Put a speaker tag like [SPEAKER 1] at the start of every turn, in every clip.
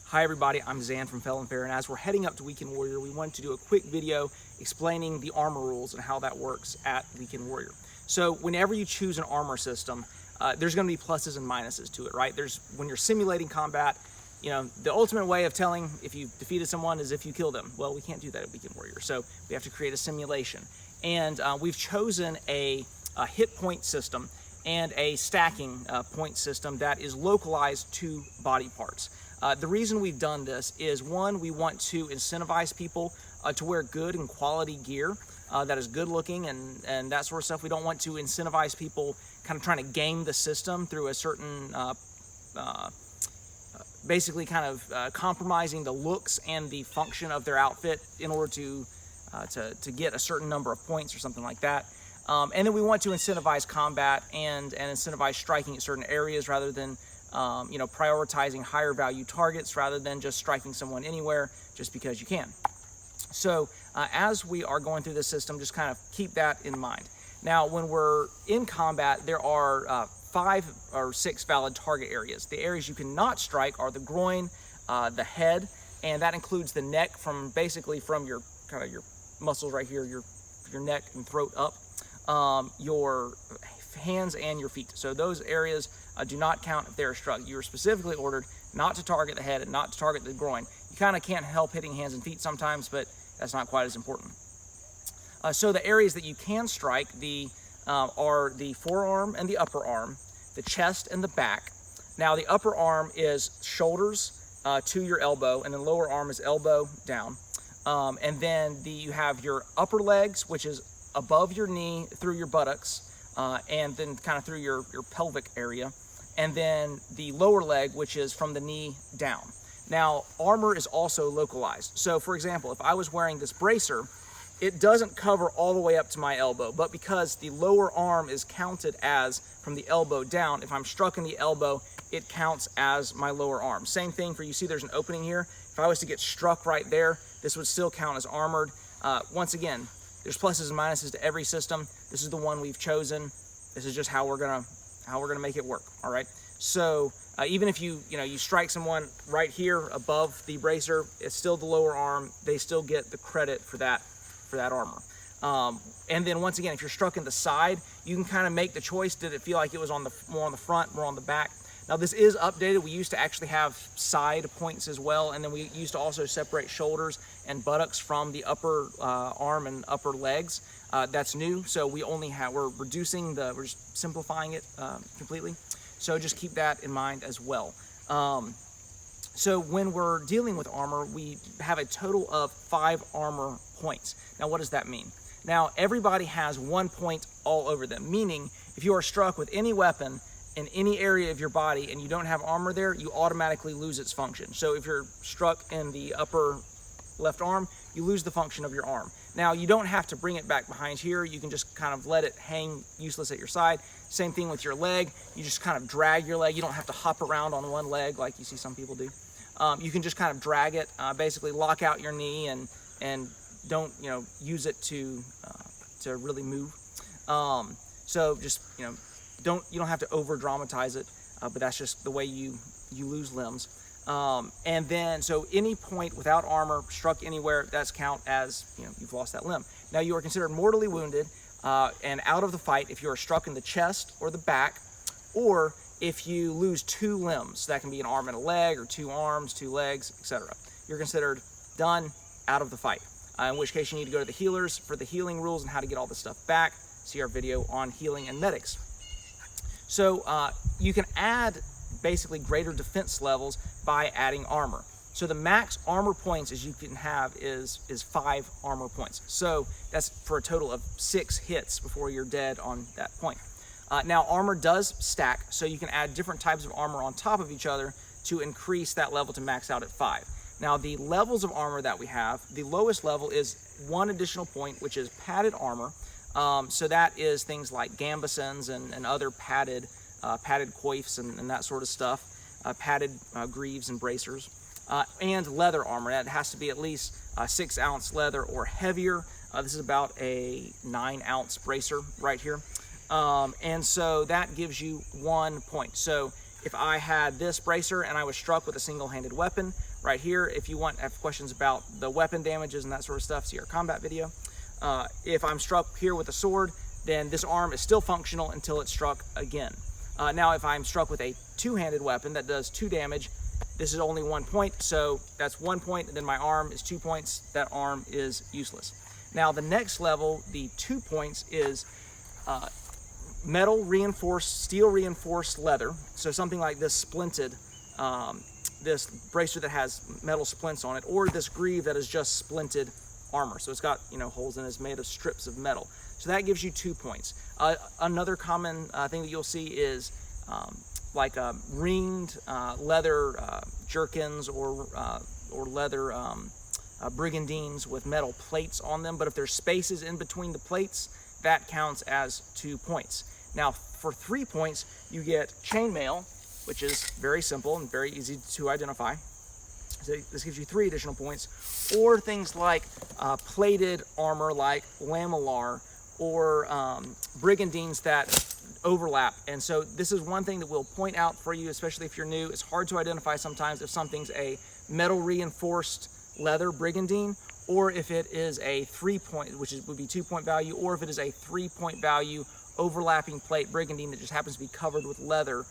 [SPEAKER 1] Hi everybody, I'm Zan from Fell and Fair, and as we're heading up to Weekend Warrior, we wanted to do a quick video explaining the armor rules and how that works at Weekend Warrior. So whenever you choose an armor system, there's going to be pluses and minuses to it, right? When you're simulating combat, you know, the ultimate way of telling if you defeated someone is if you kill them. Well, we can't do that at Weekend Warrior, so we have to create a simulation. And we've chosen a hit point system and a stacking point system that is localized to body parts. The reason we've done this is, one, we want to incentivize people to wear good and quality gear that is good looking and that sort of stuff. We don't want to incentivize people kind of trying to game the system through a certain, basically kind of compromising the looks and the function of their outfit in order to get a certain number of points or something like that. And then we want to incentivize combat and incentivize striking at certain areas rather than prioritizing higher value targets rather than just striking someone anywhere just because you can. So as we are going through this system, just kind of keep that in mind. Now, when we're in combat, there are 5 or 6 valid target areas. The areas you cannot strike are the groin, the head, and that includes the neck from your muscles right here, your neck and throat up, your hands and your feet. So those areas do not count if they're struck. You are specifically ordered not to target the head and not to target the groin. You kind of can't help hitting hands and feet sometimes, but that's not quite as important. So the areas that you can strike are the forearm and the upper arm, the chest and the back. Now the upper arm is shoulders to your elbow, and the lower arm is elbow down. And then you have your upper legs, which is above your knee through your buttocks, and then kind of through your pelvic area. And then the lower leg, which is from the knee down. Now, armor is also localized. So for example, if I was wearing this bracer, it doesn't cover all the way up to my elbow, but because the lower arm is counted as from the elbow down, if I'm struck in the elbow, it counts as my lower arm. Same thing for, you see there's an opening here. If I was to get struck right there, this would still count as armored. Once again, there's pluses and minuses to every system. This is the one we've chosen. This is just how we're gonna make it work, all right? So even if you strike someone right here above the bracer, it's still the lower arm. They still get the credit for that armor. And then once again, if you're struck in the side, you can kind of make the choice. Did it feel like it was more on the front, more on the back? Now this is updated. We used to actually have side points as well, and then we used to also separate shoulders and buttocks from the upper arm and upper legs. That's new, so we're just simplifying it completely. So just keep that in mind as well. So when we're dealing with armor, we have a total of 5 armor points. Now what does that mean? Now everybody has 1 point all over them, meaning if you are struck with any weapon in any area of your body and you don't have armor there, you automatically lose its function. So if you're struck in the upper left arm, you lose the function of your arm. Now you don't have to bring it back behind here. You can just kind of let it hang useless at your side. Same thing with your leg. You just kind of drag your leg. You don't have to hop around on one leg like you see some people do. You can just kind of drag it, basically lock out your knee and don't use it to really move. So just you don't have to over dramatize it, but that's just the way you lose limbs. And then so any point without armor struck anywhere, that's count as you've lost that limb. Now you are considered mortally wounded and out of the fight if you are struck in the chest or the back, or if you lose 2 limbs. That can be an arm and a leg, or 2 arms, 2 legs, etc. You're considered done, out of the fight. In which case you need to go to the healers for the healing rules and how to get all this stuff back. See our video on healing and medics. So you can add basically greater defense levels by adding armor. So the max armor points as you can have is 5 armor points. So that's for a total of 6 hits before you're dead on that point. Now armor does stack, so you can add different types of armor on top of each other to increase that level to max out at 5. Now the levels of armor that we have, the lowest level is 1 additional point, which is padded armor. So that is things like gambesons and other padded coifs and that sort of stuff, padded greaves and bracers, and leather armor. That has to be at least 6-ounce leather or heavier. This is about a 9-ounce bracer right here. And so that gives you 1 point. So if I had this bracer and I was struck with a single-handed weapon right here, if you have questions about the weapon damages and that sort of stuff, see our combat video. If I'm struck here with a sword, then this arm is still functional until it's struck again. Now, if I'm struck with a two-handed weapon that does 2 damage, this is only 1 point, so that's 1 point, and then my arm is 2 points. That arm is useless. Now, the next level, the 2 points, is metal reinforced, steel reinforced leather. So something like this splinted, this bracer that has metal splints on it, or this greave that is just splinted armor. So it's got, holes in it, it's made of strips of metal. So that gives you 2 points. Another common thing that you'll see is like ringed leather jerkins or leather brigandines with metal plates on them. But if there's spaces in between the plates, that counts as 2 points. Now, for 3 points, you get chainmail, which is very simple and very easy to identify. So this gives you 3 additional points. Or things like plated armor like lamellar, or brigandines that overlap. And so this is one thing that we'll point out for you, especially if you're new. It's hard to identify sometimes if something's a metal reinforced leather brigandine, or if it is a 3 point, which would be 2 point value, or if it is a 3 point value overlapping plate brigandine that just happens to be covered with leather,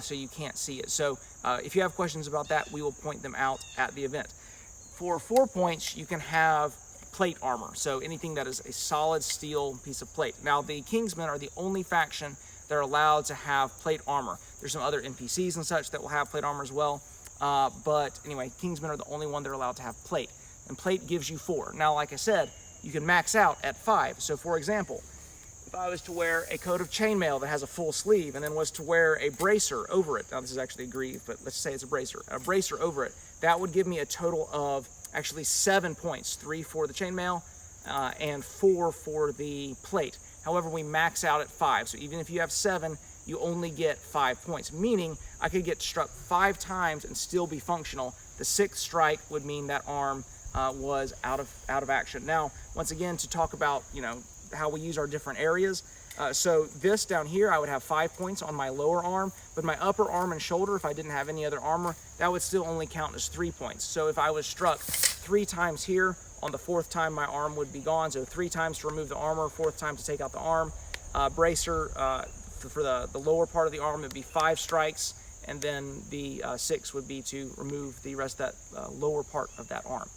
[SPEAKER 1] so you can't see it. So if you have questions about that, we will point them out at the event. For 4 points, you can have plate armor, so anything that is a solid steel piece of plate. Now, the Kingsmen are the only faction that are allowed to have plate armor. There's some other NPCs and such that will have plate armor as well, but anyway, Kingsmen are the only one that are allowed to have plate, and plate gives you 4. Now, like I said, you can max out at 5. So for example, if I was to wear a coat of chainmail that has a full sleeve and then was to wear a bracer over it, now this is actually a greave, but let's say it's a bracer over it, that would give me a total of actually 7 points, 3 for the chainmail and 4 for the plate. However, we max out at 5, so even if you have 7, you only get 5 points, meaning I could get struck 5 times and still be functional. The 6th strike would mean that arm was out of action. Now, once again, to talk about how we use our different areas. So this down here, I would have 5 points on my lower arm, but my upper arm and shoulder, if I didn't have any other armor, that would still only count as 3 points. So if I was struck 3 times here, on the 4th time my arm would be gone. So 3 times to remove the armor, 4th time to take out the arm. Bracer for the lower part of the arm, it'd be 5 strikes, and then the 6 would be to remove the rest of that lower part of that arm.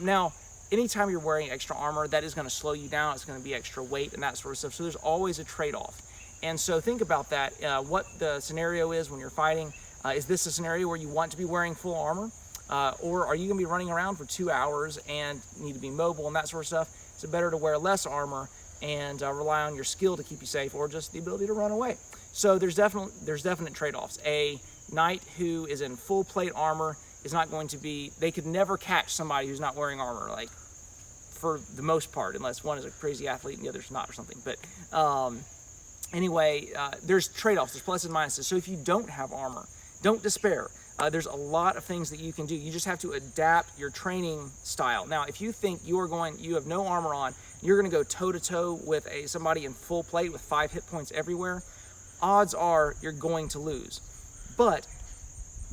[SPEAKER 1] Now, anytime you're wearing extra armor, that is going to slow you down. It's going to be extra weight and that sort of stuff. So there's always a trade-off. And so think about that. What the scenario is when you're fighting. Is this a scenario where you want to be wearing full armor? Or are you going to be running around for 2 hours and need to be mobile and that sort of stuff? Is it better to wear less armor and rely on your skill to keep you safe, or just the ability to run away? So there's definite trade-offs. A knight who is in full plate armor is not going to be, they could never catch somebody who's not wearing armor, like, for the most part, unless one is a crazy athlete and the other's not or something. But anyway, there's trade-offs, there's pluses and minuses. So if you don't have armor, don't despair. There's a lot of things that you can do. You just have to adapt your training style. Now, if you think you have no armor on, you're going to go toe-to-toe with somebody in full plate with 5 hit points everywhere, odds are you're going to lose. But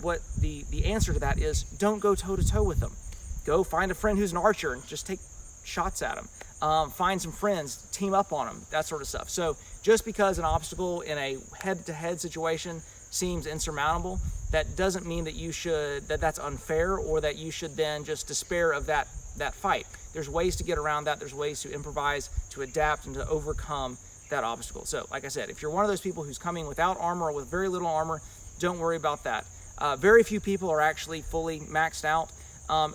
[SPEAKER 1] what the answer to that is, don't go toe-to-toe with them. Go find a friend who's an archer and just take shots at them. Find some friends, team up on them, that sort of stuff. So just because an obstacle in a head-to-head situation seems insurmountable, that doesn't mean that that's unfair, or that you should then just despair of that fight. There's ways to get around that. There's ways to improvise, to adapt, and to overcome that obstacle. So like I said, if you're one of those people who's coming without armor or with very little armor, don't worry about that. Very few people are actually fully maxed out,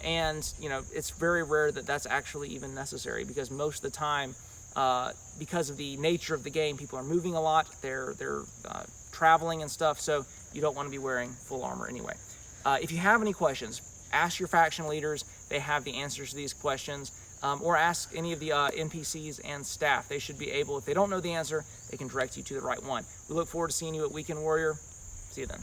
[SPEAKER 1] and it's very rare that that's actually even necessary, because most of the time, because of the nature of the game, people are moving a lot. They're traveling and stuff, so you don't want to be wearing full armor anyway. If you have any questions, ask your faction leaders. They have the answers to these questions, or ask any of the NPCs and staff. They should be able, if they don't know the answer, they can direct you to the right one. We look forward to seeing you at Weekend Warrior. See you then.